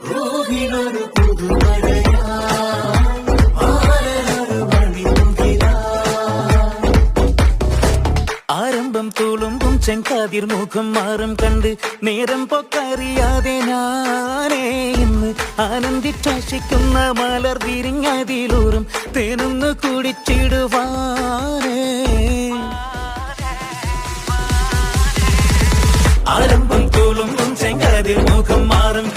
റൂഹിനൊരു പുതുമഴയാ ആരംഭം തുളുമ്പും ചെങ്കാതിർ മുഖം മാറും കണ്ട് നേരം പൊക്കറിയാതെ ഞാനേ ഇന്ന് ആനന്ദിച്ചാശിക്കുന്ന മലർ വിരിഞ്ഞതിലൂറും തേനൊന്ന് കുടിച്ചിടുവാനേ ആരംഭം തുളുമ്പും ചെങ്കാതിർ മുഖം മാറും